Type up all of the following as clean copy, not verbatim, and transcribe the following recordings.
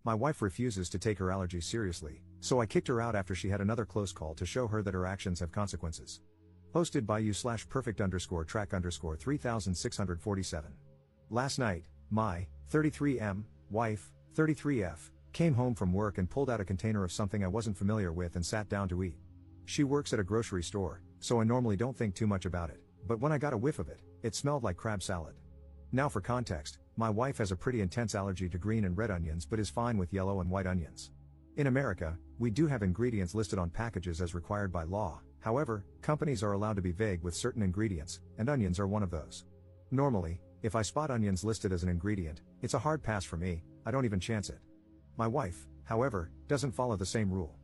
My wife refuses to take her allergies seriously, so I kicked her out after she had another close call to show her that her actions have consequences. Posted by you/perfect_track_3647. Last night, my 33M wife, 33F, came home from work and pulled out a container of something I wasn't familiar with and sat down to eat. She works at a grocery store, so I normally don't think too much about it, but when I got a whiff of it, it smelled like crab salad. Now for context, my wife has a pretty intense allergy to green and red onions but is fine with yellow and white onions. In America, we do have ingredients listed on packages as required by law, however, companies are allowed to be vague with certain ingredients, and onions are one of those. Normally, if I spot onions listed as an ingredient, it's a hard pass for me, I don't even chance it. My wife, however, doesn't follow the same rule.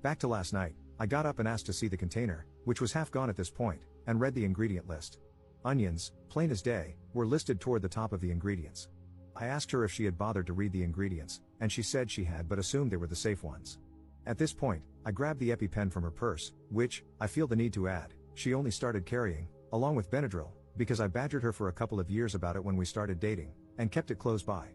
Back to last night, I got up and asked to see the container, which was half gone at this point, and read the ingredient list. Onions, plain as day, were listed toward the top of the ingredients. I asked her if she had bothered to read the ingredients, and she said she had but assumed they were the safe ones. At this point, I grabbed the EpiPen from her purse, which, I feel the need to add, she only started carrying, along with Benadryl, because I badgered her for a couple of years about it when we started dating, and kept it close by.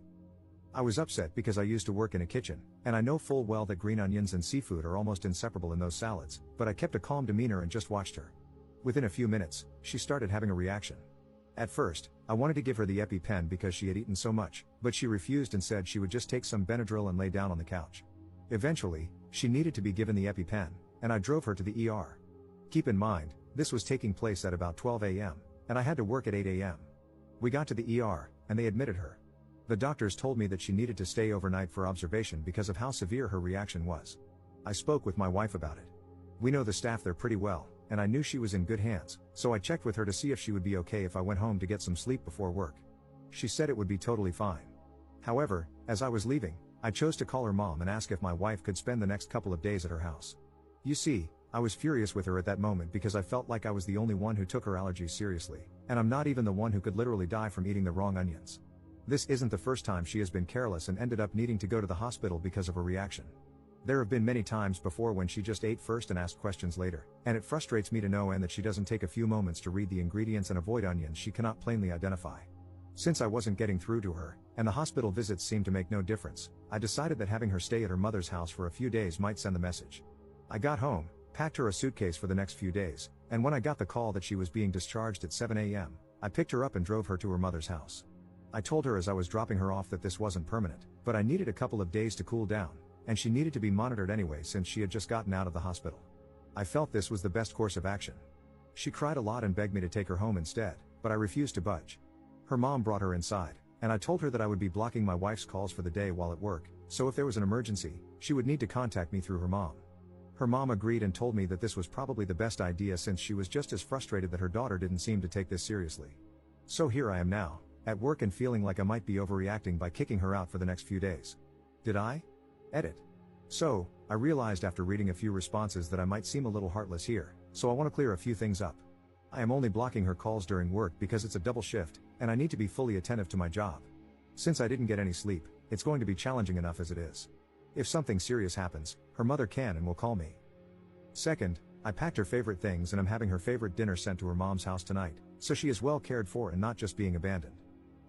I was upset because I used to work in a kitchen, and I know full well that green onions and seafood are almost inseparable in those salads, but I kept a calm demeanor and just watched her. Within a few minutes, she started having a reaction. At first, I wanted to give her the EpiPen because she had eaten so much, but she refused and said she would just take some Benadryl and lay down on the couch. Eventually, she needed to be given the EpiPen, and I drove her to the ER. Keep in mind, this was taking place at about 12 a.m., and I had to work at 8 a.m. We got to the ER, and they admitted her. The doctors told me that she needed to stay overnight for observation because of how severe her reaction was. I spoke with my wife about it. We know the staff there pretty well, and I knew she was in good hands, so I checked with her to see if she would be okay if I went home to get some sleep before work. She said it would be totally fine. However, as I was leaving, I chose to call her mom and ask if my wife could spend the next couple of days at her house. You see, I was furious with her at that moment because I felt like I was the only one who took her allergies seriously, and I'm not even the one who could literally die from eating the wrong onions. This isn't the first time she has been careless and ended up needing to go to the hospital because of a reaction. There have been many times before when she just ate first and asked questions later, and it frustrates me to no end that she doesn't take a few moments to read the ingredients and avoid onions she cannot plainly identify. Since I wasn't getting through to her, and the hospital visits seemed to make no difference, I decided that having her stay at her mother's house for a few days might send the message. I got home, packed her a suitcase for the next few days, and when I got the call that she was being discharged at 7 a.m., I picked her up and drove her to her mother's house. I told her as I was dropping her off that this wasn't permanent, but I needed a couple of days to cool down, and she needed to be monitored anyway since she had just gotten out of the hospital. I felt this was the best course of action. She cried a lot and begged me to take her home instead, but I refused to budge. Her mom brought her inside, and I told her that I would be blocking my wife's calls for the day while at work, so if there was an emergency, she would need to contact me through her mom. Her mom agreed and told me that this was probably the best idea since she was just as frustrated that her daughter didn't seem to take this seriously. So here I am now, at work and feeling like I might be overreacting by kicking her out for the next few days. Did I? Edit. So, I realized after reading a few responses that I might seem a little heartless here, so I want to clear a few things up. I am only blocking her calls during work because it's a double shift, and I need to be fully attentive to my job. Since I didn't get any sleep, it's going to be challenging enough as it is. If something serious happens, her mother can and will call me. Second, I packed her favorite things and I'm having her favorite dinner sent to her mom's house tonight, so she is well cared for and not just being abandoned.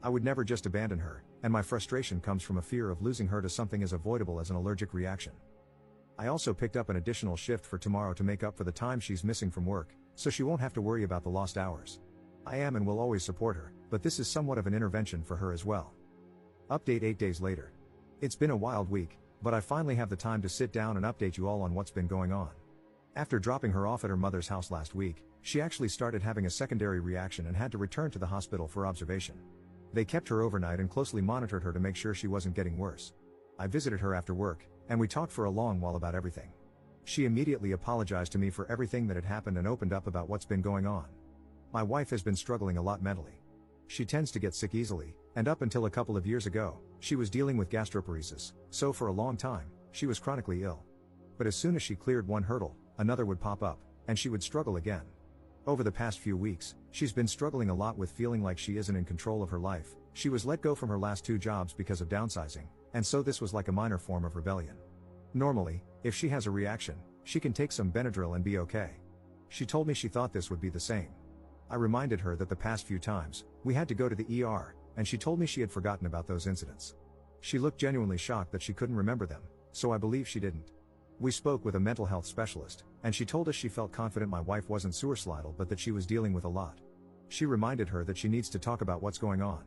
I would never just abandon her, and my frustration comes from a fear of losing her to something as avoidable as an allergic reaction. I also picked up an additional shift for tomorrow to make up for the time she's missing from work, so she won't have to worry about the lost hours. I am and will always support her, but this is somewhat of an intervention for her as well. Update 8 days later. It's been a wild week, but I finally have the time to sit down and update you all on what's been going on. After dropping her off at her mother's house last week, she actually started having a secondary reaction and had to return to the hospital for observation. They kept her overnight and closely monitored her to make sure she wasn't getting worse. I visited her after work, and we talked for a long while about everything. She immediately apologized to me for everything that had happened and opened up about what's been going on. My wife has been struggling a lot mentally. She tends to get sick easily, and up until a couple of years ago, she was dealing with gastroparesis, so for a long time, she was chronically ill. But as soon as she cleared one hurdle, another would pop up, and she would struggle again. Over the past few weeks, she's been struggling a lot with feeling like she isn't in control of her life. She was let go from her last 2 jobs because of downsizing, and so this was like a minor form of rebellion. Normally, if she has a reaction, she can take some Benadryl and be okay. She told me she thought this would be the same. I reminded her that the past few times, we had to go to the ER, and she told me she had forgotten about those incidents. She looked genuinely shocked that she couldn't remember them, so I believe she didn't. We spoke with a mental health specialist, and she told us she felt confident my wife wasn't suicidal but that she was dealing with a lot. She reminded her that she needs to talk about what's going on.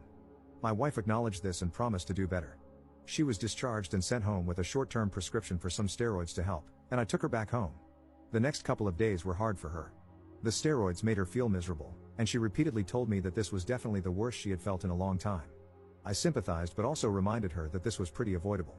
My wife acknowledged this and promised to do better. She was discharged and sent home with a short-term prescription for some steroids to help, and I took her back home. The next couple of days were hard for her. The steroids made her feel miserable, and she repeatedly told me that this was definitely the worst she had felt in a long time. I sympathized but also reminded her that this was pretty avoidable.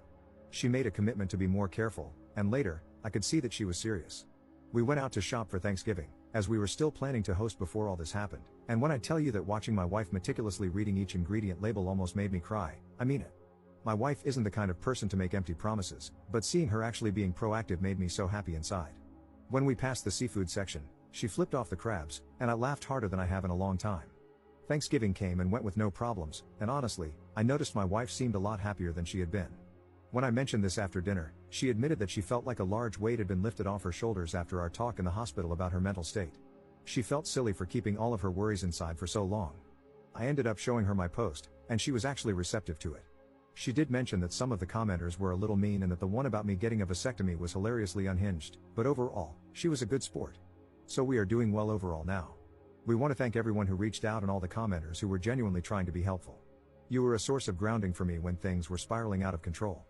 She made a commitment to be more careful, and later, I could see that she was serious. We went out to shop for Thanksgiving, as we were still planning to host before all this happened, and when I tell you that watching my wife meticulously reading each ingredient label almost made me cry, I mean it. My wife isn't the kind of person to make empty promises, but seeing her actually being proactive made me so happy inside. When we passed the seafood section, she flipped off the crabs, and I laughed harder than I have in a long time. Thanksgiving came and went with no problems, and honestly, I noticed my wife seemed a lot happier than she had been. When I mentioned this after dinner, she admitted that she felt like a large weight had been lifted off her shoulders after our talk in the hospital about her mental state. She felt silly for keeping all of her worries inside for so long. I ended up showing her my post, and she was actually receptive to it. She did mention that some of the commenters were a little mean and that the one about me getting a vasectomy was hilariously unhinged, but overall, she was a good sport. So we are doing well overall now. We want to thank everyone who reached out and all the commenters who were genuinely trying to be helpful. You were a source of grounding for me when things were spiraling out of control.